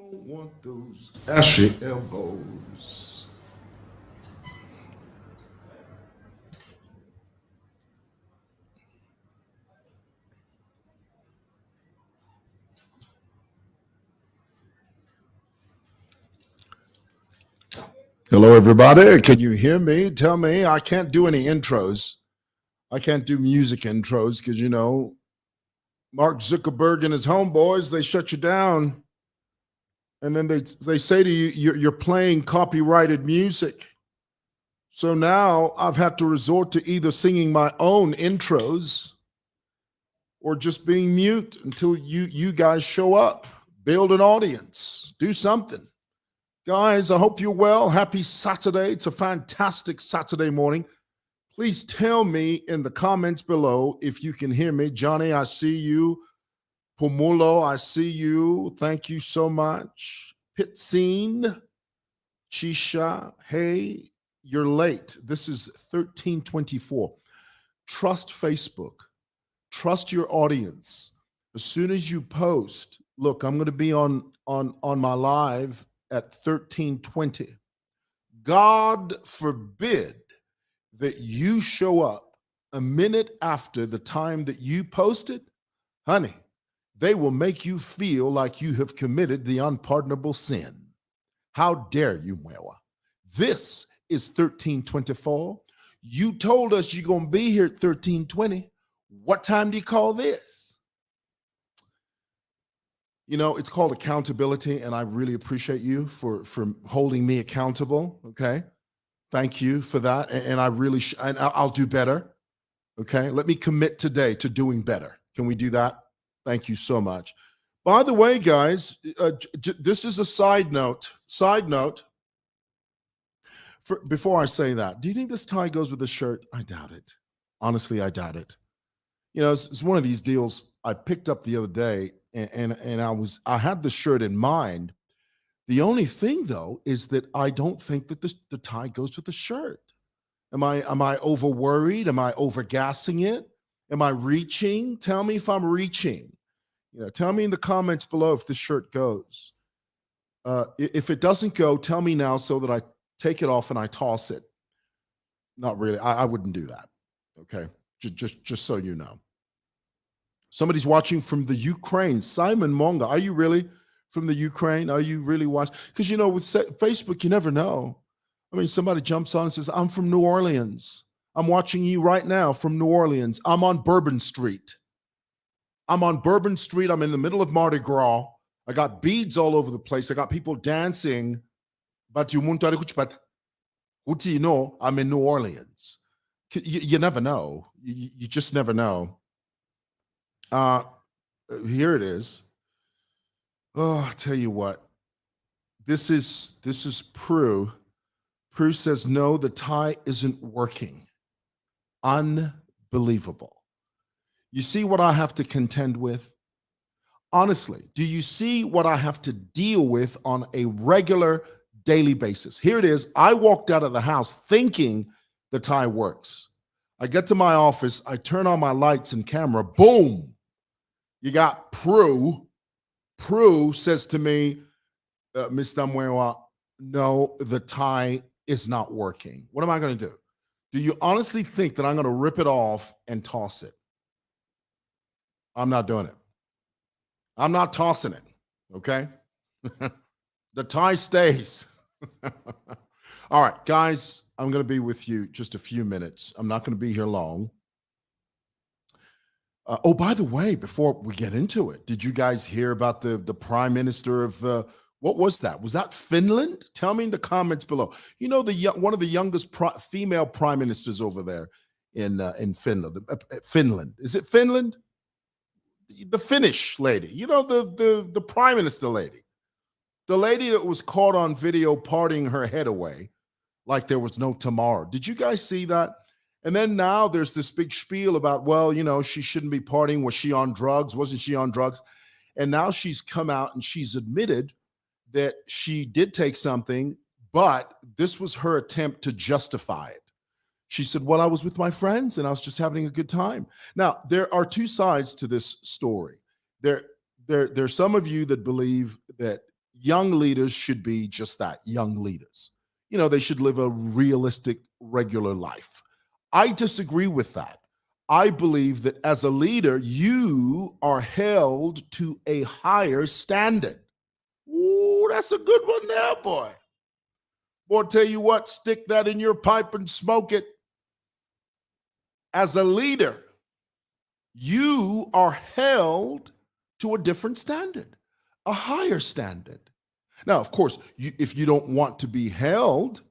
don't want those ashy elbows. Hello, everybody. Can you hear me? Tell me. I can't do any intros. I can't do music intros because, Mark Zuckerberg and his homeboys, they shut you down. And then they say to you, you're playing copyrighted music. So now I've had to resort to either singing my own intros or just being mute until you guys show up. Build an audience. Do something. Guys, I hope you're well. Happy Saturday. It's a fantastic Saturday morning. Please tell me in the comments below if you can hear me. Johnny, I see you. Pumulo, I see you. Thank you so much. Pitsine, Chisha, hey, you're late. This is 1324. Trust Facebook. Trust your audience. As soon as you post, look, I'm going to be on my live at 1320. God forbid that you show up a minute after the time that you posted. Honey, they will make you feel like you have committed the unpardonable sin. How dare you, Mwewa? This is 1324. You told us you're going to be here at 1320. What time do you call this? It's called accountability, and I really appreciate you for holding me accountable, okay? Thank you for that, and I really and I'll do better, okay? Let me commit today to doing better. Can we do that? Thank you so much. By the way, guys, this is a side note. Before I say that, do you think this tie goes with the shirt? I doubt it. Honestly, I doubt it. It's one of these deals I picked up the other day, and I had the shirt in mind. The only thing, though, is that I don't think that the tie goes with the shirt. Am I over worried? Am I over gassing it? Am I reaching? Tell me if I'm reaching. Tell me in the comments below if the shirt goes. If it doesn't go, tell me now so that I take it off and I toss it. Not really. I wouldn't do that. Okay, just so you know. Somebody's watching from the Ukraine. Simon Monga, are you really from the Ukraine? Are you really watching? Because, with Facebook, you never know. I mean, somebody jumps on and says, I'm from New Orleans. I'm watching you right now from New Orleans. I'm on Bourbon Street. I'm in the middle of Mardi Gras. I got beads all over the place. I got people dancing. But I'm in New Orleans. You never know. You just never know. Here it is. Oh, I'll tell you what. This is Prue. Prue says, no, the tie isn't working. Unbelievable. You see what I have to contend with? Honestly, do you see what I have to deal with on a regular daily basis? Here it is. I walked out of the house thinking the tie works. I get to my office. I turn on my lights and camera. Boom. You got Prue. Prue says to me, Mr. Mwewa, no, the tie is not working. What am I going to do? Do you honestly think that I'm going to rip it off and toss it? I'm not doing it. I'm not tossing it, okay? The tie stays. All right, guys, I'm going to be with you just a few minutes. I'm not going to be here long. Oh, by the way, before we get into it, did you guys hear about the prime minister of, what was that? Was that Finland? Tell me in the comments below. One of the youngest female prime ministers over there in Finland. Finland. Is it Finland? The Finnish lady. The prime minister lady. The lady that was caught on video parting her head away like there was no tomorrow. Did you guys see that? And then now there's this big spiel about, she shouldn't be partying. Was she on drugs? Wasn't she on drugs? And now she's come out and she's admitted that she did take something, but this was her attempt to justify it. She said, well, I was with my friends and I was just having a good time. Now, there are two sides to this story. There's some of you that believe that, young leaders should be just that, young leaders. They should live a realistic, regular life. I disagree with that. I believe that as a leader, you are held to a higher standard. Ooh, that's a good one there, boy. Boy, tell you what, stick that in your pipe and smoke it. As a leader, you are held to a different standard, a higher standard. Now, of course, if you don't want to be held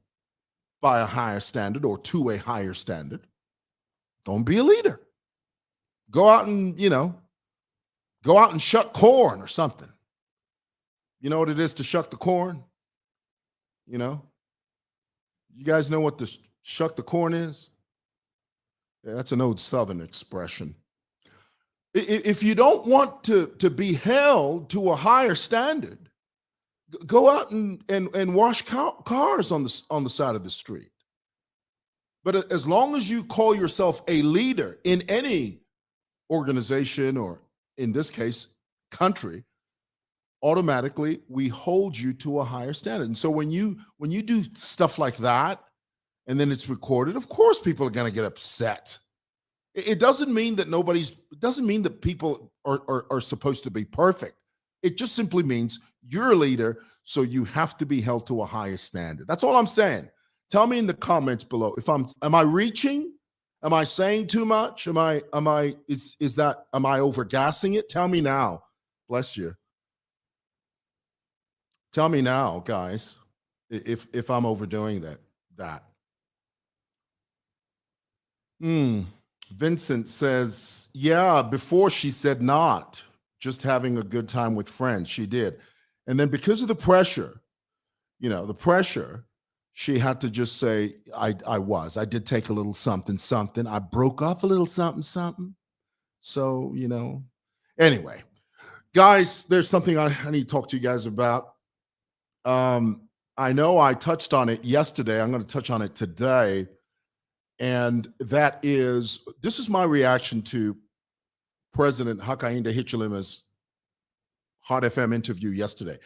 by a higher standard or to a higher standard, don't be a leader. Go out and, shuck corn or something. You know what it is to shuck the corn? You guys know what the shuck the corn is? Yeah, that's an old Southern expression. If you don't want to be held to a higher standard, go out and wash cars on the side of the street. But as long as you call yourself a leader in any organization, or in this case, country, automatically we hold you to a higher standard. And so when you do stuff like that, and then it's recorded, of course people are going to get upset. It doesn't mean that it doesn't mean that people are supposed to be perfect. It just simply means you're a leader, so you have to be held to a higher standard. That's all I'm saying. Tell me in the comments below if am I reaching? Am I saying too much? Am I overgassing it? Tell me now. Bless you. Tell me now, guys, if I'm overdoing that. Vincent says, yeah, before she said not, just having a good time with friends. She did. And then because of the pressure, she had to just say, I did take a little something. I broke off a little something. So, anyway, guys, there's something I need to talk to you guys about. I know I touched on it yesterday. I'm going to touch on it today. And this is my reaction to President Hakainde Hichilema's Hot FM interview yesterday.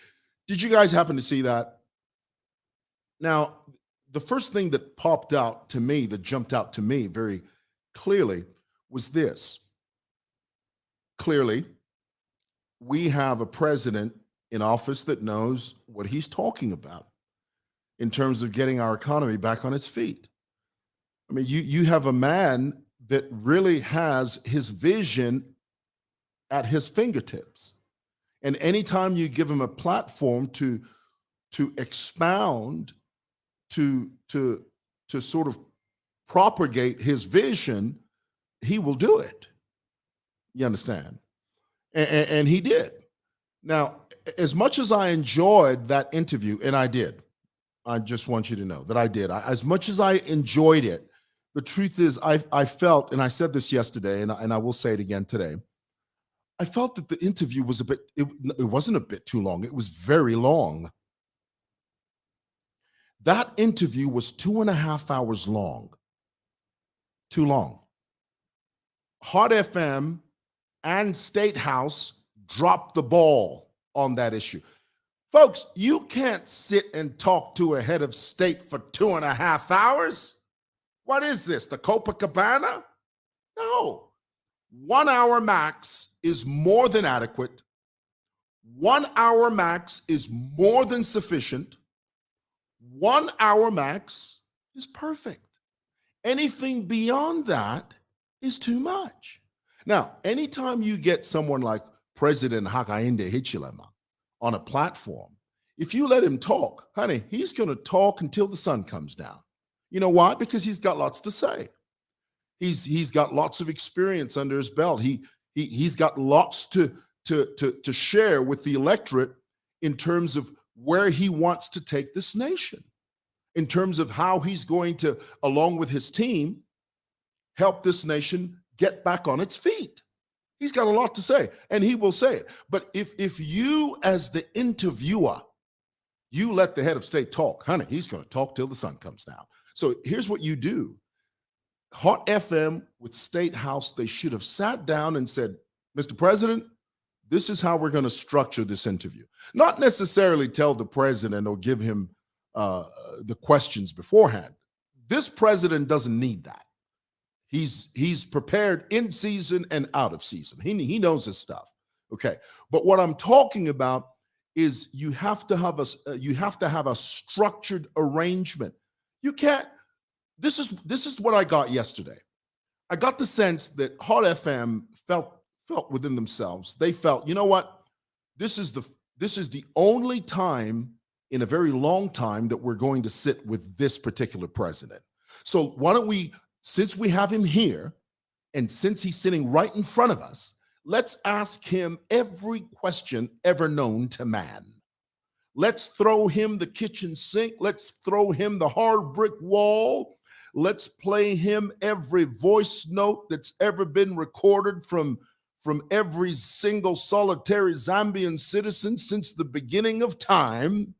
Did you guys happen to see that? Now, the first thing that jumped out to me very clearly was this. Clearly, we have a president in office that knows what he's talking about in terms of getting our economy back on its feet. I mean, you have a man that really has his vision at his fingertips. And anytime you give him a platform to expound, to sort of propagate his vision, he will do it. You understand? And he did. Now, as much as I enjoyed that interview, and I did, I just want you to know that I did. As much as I enjoyed it, the truth is I felt, and I said this yesterday, and I will say it again today, I felt that the interview was it wasn't a bit too long. It was very long. That interview was 2.5 hours long. Too long. Hot FM and State House dropped the ball on that issue. Folks, you can't sit and talk to a head of state for 2.5 hours. What is this, the Copacabana? No. 1 hour max is more than adequate. 1 hour max is more than sufficient. 1 hour max is perfect. Anything beyond that is too much. Now, anytime you get someone like President Hakainde Hichilema on a platform, if you let him talk, honey, he's going to talk until the sun comes down. You know why? Because he's got lots to say. He's got lots of experience under his belt. He's got lots to share with the electorate in terms of where he wants to take this nation, in terms of how he's going to, along with his team, help this nation get back on its feet. He's got a lot to say, and he will say it. But if you, as the interviewer, you let the head of state talk, honey, he's going to talk till the sun comes down. So here's what you do. Hot FM with State House, they should have sat down and said, Mr. President, This is how we're going to structure this interview. Not necessarily tell the president or give him the questions beforehand. This president doesn't need that. He's prepared in season and out of season. He knows his stuff. Okay, but what I'm talking about is you have to have a structured arrangement. You can't. This is what I got yesterday. I got the sense that Hot FM felt within themselves. They felt, you know what? This is the only time in a very long time that we're going to sit with this particular president. So why don't we, since we have him here, and since he's sitting right in front of us, let's ask him every question ever known to man. Let's throw him the kitchen sink. Let's throw him the hard brick wall. Let's play him every voice note that's ever been recorded from every single solitary Zambian citizen since the beginning of time.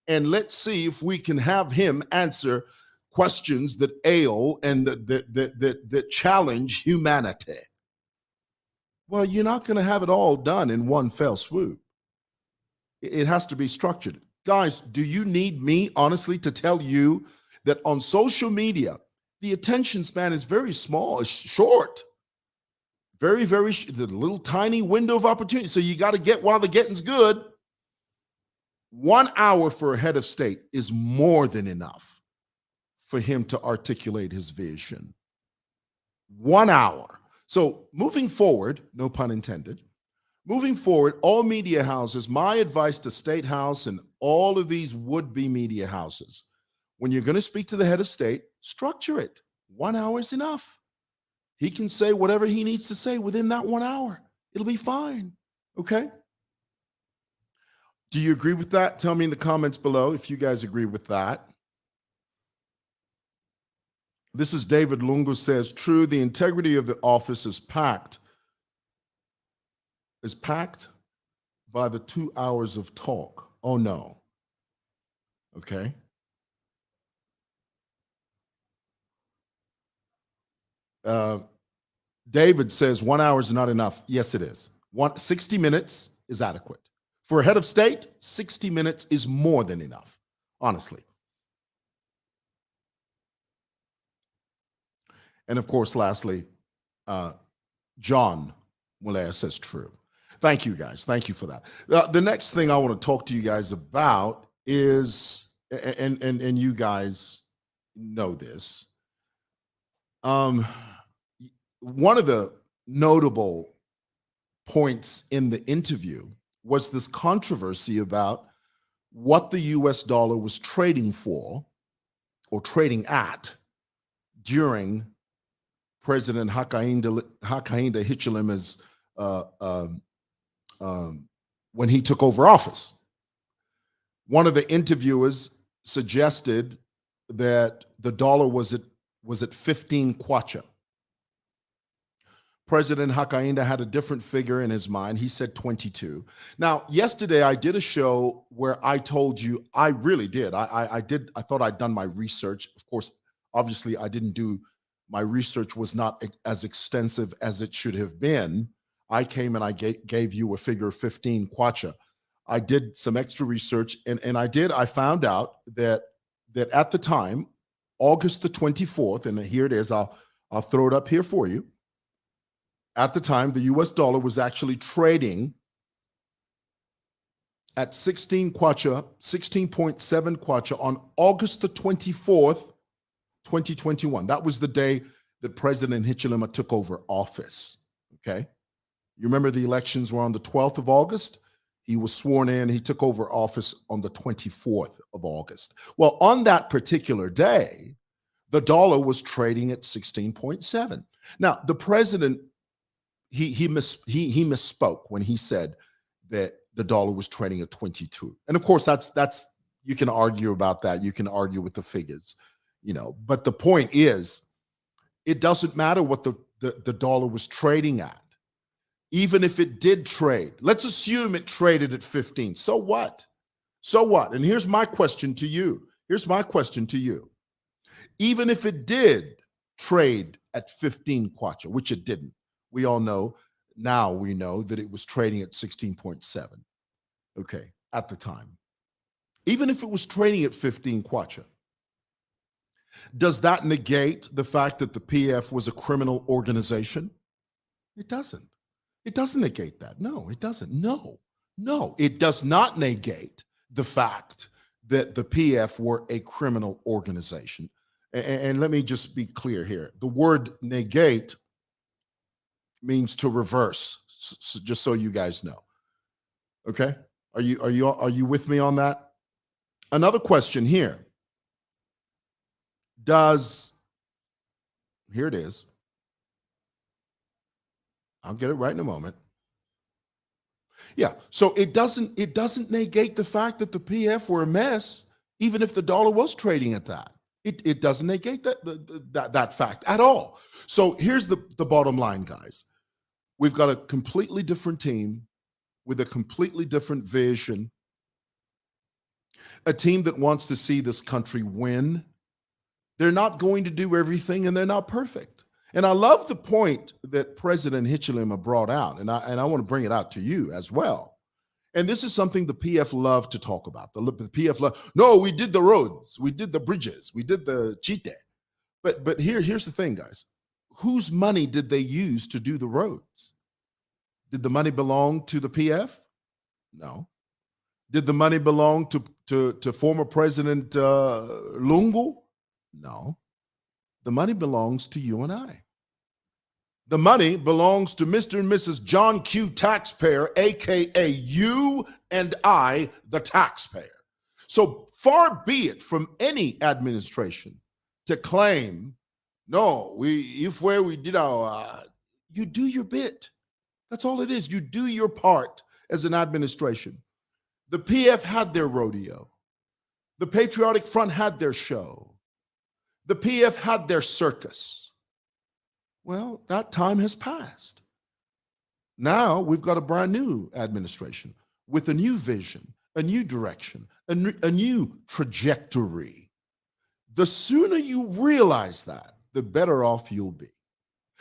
And let's see if we can have him answer questions that ail and that challenge humanity. Well, you're not going to have it all done in one fell swoop. It has to be structured. Guys, do you need me, honestly, to tell you that on social media, the attention span is very small, it's short. Very, very, the little tiny window of opportunity. So you got to get while the getting's good. 1 hour for a head of state is more than enough for him to articulate his vision. 1 hour. So moving forward, no pun intended, moving forward, all media houses, my advice to State House and all of these would-be media houses, when you're going to speak to the head of state, structure it. 1 hour is enough. He can say whatever he needs to say within that 1 hour. It'll be fine. Okay? Do you agree with that? Tell me in the comments below if you guys agree with that. This is David Lungu says, true, the integrity of the office is packed by the 2 hours of talk. Oh, no. Okay. David says 1 hour is not enough. Yes, it is. 60 minutes is adequate. For a head of state, 60 minutes is more than enough, honestly. And of course, lastly, John Mulea says true. Thank you, guys. Thank you for that. The next thing I want to talk to you guys about is, and you guys know this, one of the notable points in the interview was this controversy about what the US dollar was trading for or trading at during President Hakainde Hichilema's when he took over office. One of the interviewers suggested that the dollar was at 15 kwacha. President Hakainde had a different figure in his mind. He said 22. Now, yesterday I did a show where I told you, I really did. I thought I'd done my research. Of course, obviously I didn't do, my research was not as extensive as it should have been. I came and I gave you a figure of 15 kwacha. I did some extra research and I found out that at the time, August the 24th, and here it is, I'll throw it up here for you. At the time, the US dollar was actually trading at 16 kwacha, 16.7 kwacha on August the 24th, 2021. That was the day that President Hichilema took over office, okay? You remember the elections were on the 12th of August? He was sworn in, he took over office on the 24th of August. Well, on that particular day, the dollar was trading at 16.7. Now, the president, he misspoke when he said that the dollar was trading at 22. And of course, that's you can argue about that. You can argue with the figures, you know. But the point is, it doesn't matter what the dollar was trading at. Even if it did trade, let's assume it traded at 15. So what? So what? And here's my question to you. Even if it did trade at 15 kwacha, which it didn't, we all know now we know that it was trading at 16.7. Okay, at the time. Even if it was trading at 15 kwacha, does that negate the fact that the PF was a criminal organization? It doesn't. It doesn't negate that. No, it doesn't. No, it does not negate the fact that the PF were a criminal organization. And let me just be clear here. The word negate means to reverse, just so you guys know. Okay? Are you with me on that? Another question here. Here it is. I'll get it right in a moment. Yeah. So it doesn't negate the fact that the PF were a mess, even if the dollar was trading at that. It doesn't negate that fact at all. So here's the bottom line, guys. We've got a completely different team with a completely different vision, a team that wants to see this country win. They're not going to do everything, and they're not perfect. And I love the point that President Hichilema brought out, and I want to bring it out to you as well. And this is something the PF love to talk about. The PF love, no, we did the roads, we did the bridges, we did the chite. But here's the thing, guys. Whose money did they use to do the roads? Did the money belong to the PF? No. Did the money belong to former President Lungu? No. The money belongs to you and I. The money belongs to Mr. and Mrs. John Q. Taxpayer, AKA you and I, the taxpayer. So far be it from any administration to claim, no, we did our, you do your bit. That's all it is. You do your part as an administration. The PF had their rodeo. The Patriotic Front had their show. The PF had their circus. Well, that time has passed. Now we've got a brand new administration with a new vision, a new direction, a new trajectory. The sooner you realize that, the better off you'll be.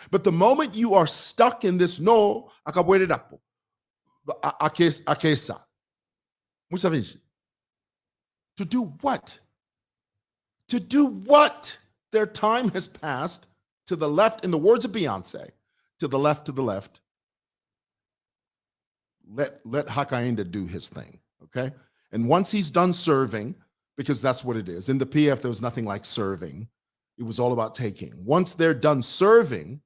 But the moment you are stuck in this, no, akabuererapo, akesa, to do what? To do what? Their time has passed. To the left, in the words of Beyonce, to the left, to the left. Let Hakainde do his thing, okay? And once he's done serving, because that's what it is. In the PF, there was nothing like serving. It was all about taking. Once they're done serving,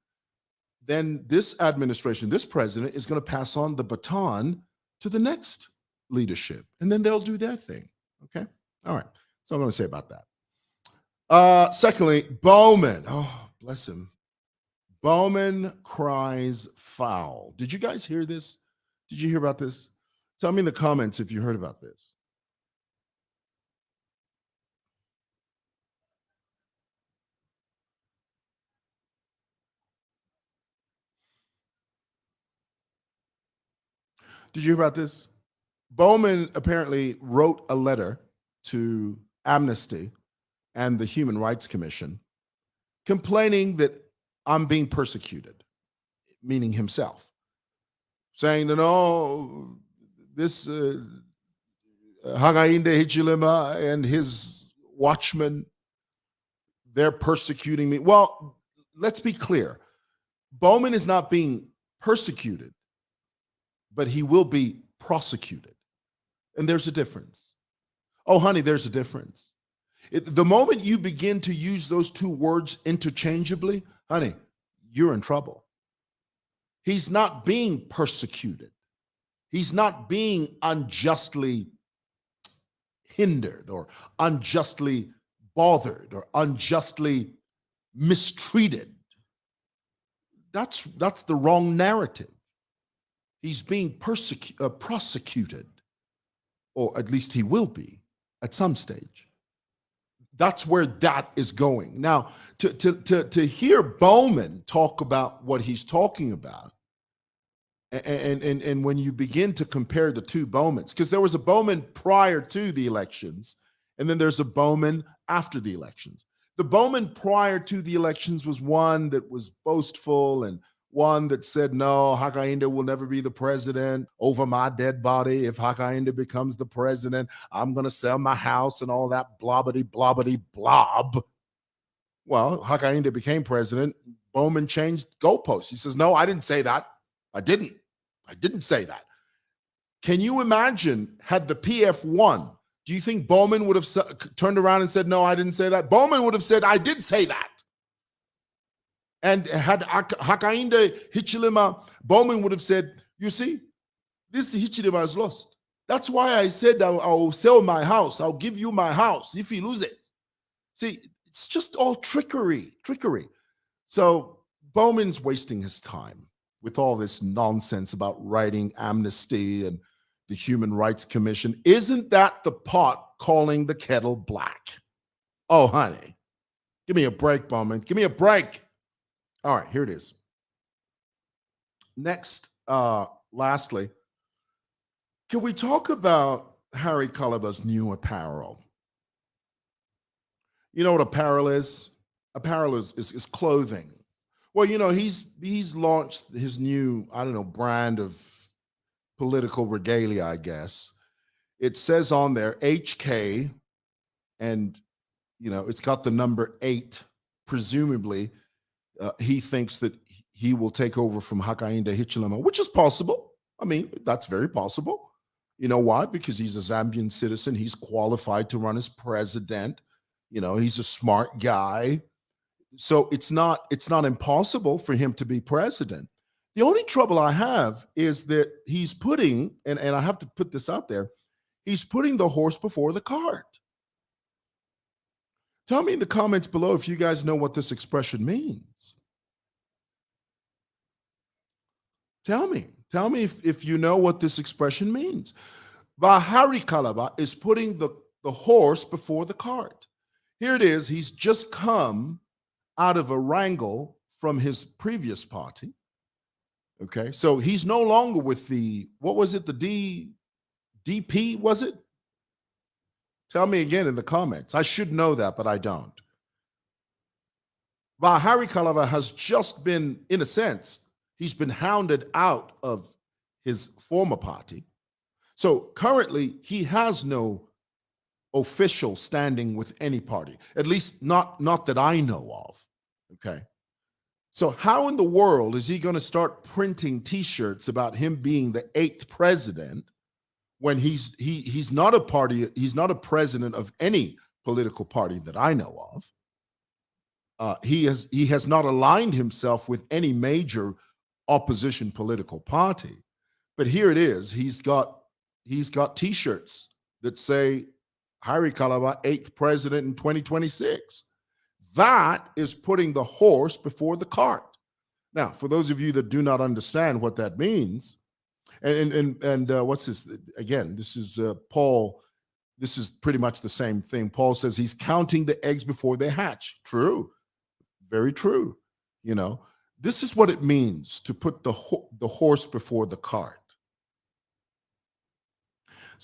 then this administration, this president is going to pass on the baton to the next leadership, and then they'll do their thing, okay? All right, so I'm going to say about that. Secondly, Bowman. Oh, bless him. Bowman cries foul. Did you guys hear this? Did you hear about this? Tell me in the comments if you heard about this. Did you hear about this? Bowman apparently wrote a letter to Amnesty and the Human Rights Commission complaining that I'm being persecuted, meaning himself, saying that, oh, this Hakainde Hichilema and his watchmen, they're persecuting me. Well, let's be clear. Bowman is not being persecuted, but he will be prosecuted. And there's a difference. Oh, honey, there's a difference. The moment you begin to use those two words interchangeably, honey, you're in trouble. He's not being persecuted. He's not being unjustly hindered or unjustly bothered or unjustly mistreated. That's the wrong narrative. He's being prosecuted, or at least he will be at some stage. That's where that is going. Now, to hear Bowman talk about what he's talking about, and when you begin to compare the two Bowmans, because there was a Bowman prior to the elections, and then there's a Bowman after the elections. The Bowman prior to the elections was one that was boastful and one that said, no, Hakainde will never be the president over my dead body. If Hakainde becomes the president, I'm going to sell my house and all that blobbity, blobbity, blob. Well, Hakainde became president. Bowman changed goalposts. He says, no, I didn't say that. I didn't say that. Can you imagine had the PF won? Do you think Bowman would have turned around and said, no, I didn't say that? Bowman would have said, I did say that. And had Hakainde Hichilema, Bowman would have said, you see, this Hichilema has lost. That's why I said I'll sell my house. I'll give you my house if he loses. See, it's just all trickery. So Bowman's wasting his time with all this nonsense about writing amnesty and the Human Rights Commission. Isn't that the pot calling the kettle black? Oh, honey, give me a break, Bowman. Give me a break. All right, here it is. Next, lastly, can we talk about Harry Kalaba's new apparel? You know what apparel is? Apparel is clothing. Well, you know, he's launched his new, I don't know, brand of political regalia, I guess. It says on there HK, and, you know, it's got the number 8. Presumably, he thinks that he will take over from Hakainde Hichilema, which is possible. I mean, that's very possible. You know why? Because he's a Zambian citizen. He's qualified to run as president. You know, he's a smart guy. So it's not impossible for him to be president. The only trouble I have is that he's putting, and I have to put this out there, he's putting the horse before the cart. Tell me in the comments below if you guys know what this expression means. Tell me if you know what this expression means. Harry Kalaba is putting the horse before the cart. Here it is. He's just come out of a wrangle from his previous party. Okay, so he's no longer with the, what was it, the DP, was it? Tell me again in the comments. I should know that, but I don't. Harry Kalaba has just been, in a sense, he's been hounded out of his former party. So currently, he has no official standing with any party, at least not that I know of. Okay. So how in the world is he going to start printing T-shirts about him being the 8th president when he's not a president of any political party that I know of? He has not aligned himself with any major opposition political party. But here it is. He's got T-shirts that say Harry Kalaba, 8th president in 2026. That is putting the horse before the cart. Now, for those of you that do not understand what that means, and what's this again? This is Paul. This is pretty much the same thing. Paul says he's counting the eggs before they hatch. True, very true. You know, this is what it means to put the horse before the cart.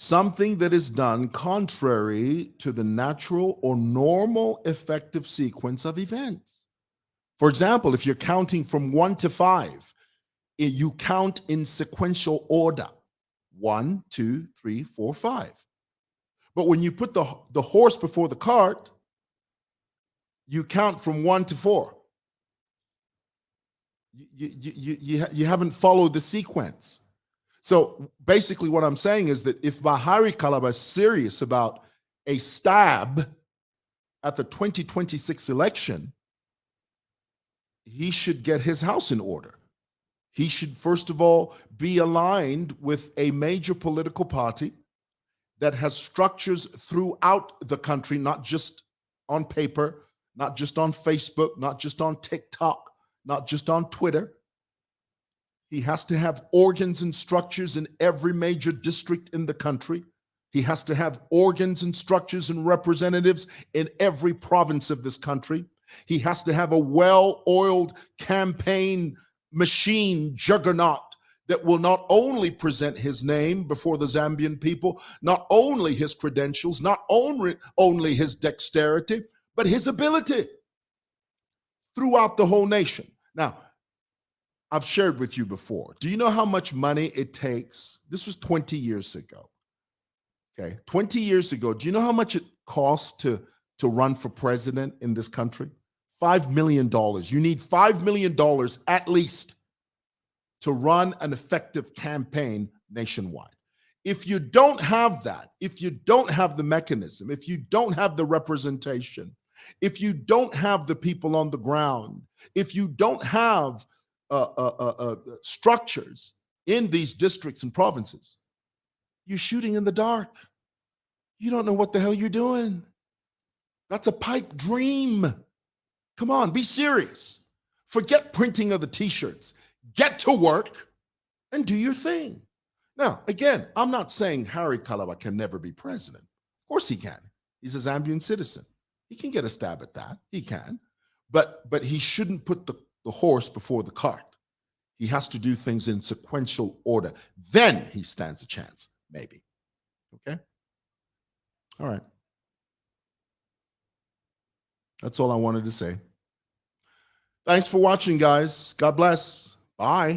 Something that is done contrary to the natural or normal effective sequence of events. For example, if you're counting from 1 to 5, you count in sequential order. 1, 2, 3, 4, 5. But when you put the horse before the cart, you count from 1 to 4. You haven't followed the sequence. So basically what I'm saying is that if Harry Kalaba is serious about a stab at the 2026 election, he should get his house in order. He should, first of all, be aligned with a major political party that has structures throughout the country, not just on paper, not just on Facebook, not just on TikTok, not just on Twitter. He has to have organs and structures in every major district in the country. He has to have organs and structures and representatives in every province of this country. He has to have a well-oiled campaign machine juggernaut that will not only present his name before the Zambian people, not only his credentials, not only his dexterity, but his ability throughout the whole nation. Now, I've shared with you before. Do you know how much money it takes? This was 20 years ago. Okay. 20 years ago. Do you know how much it costs to run for president in this country? $5 million. You need $5 million at least to run an effective campaign nationwide. If you don't have that, if you don't have the mechanism, if you don't have the representation, if you don't have the people on the ground, if you don't have structures in these districts and provinces, you're shooting in the dark. You don't know what the hell you're doing. That's a pipe dream. Come on, be serious. Forget printing of the t-shirts. Get to work and do your thing. Now, again, I'm not saying Harry Kalaba can never be president. Of course he can. He's a Zambian citizen. He can get a stab at that. He can. But he shouldn't put the horse before the cart. He has to do things in sequential order. Then he stands a chance, maybe. Okay? All right. That's all I wanted to say. Thanks for watching, guys. God bless. Bye.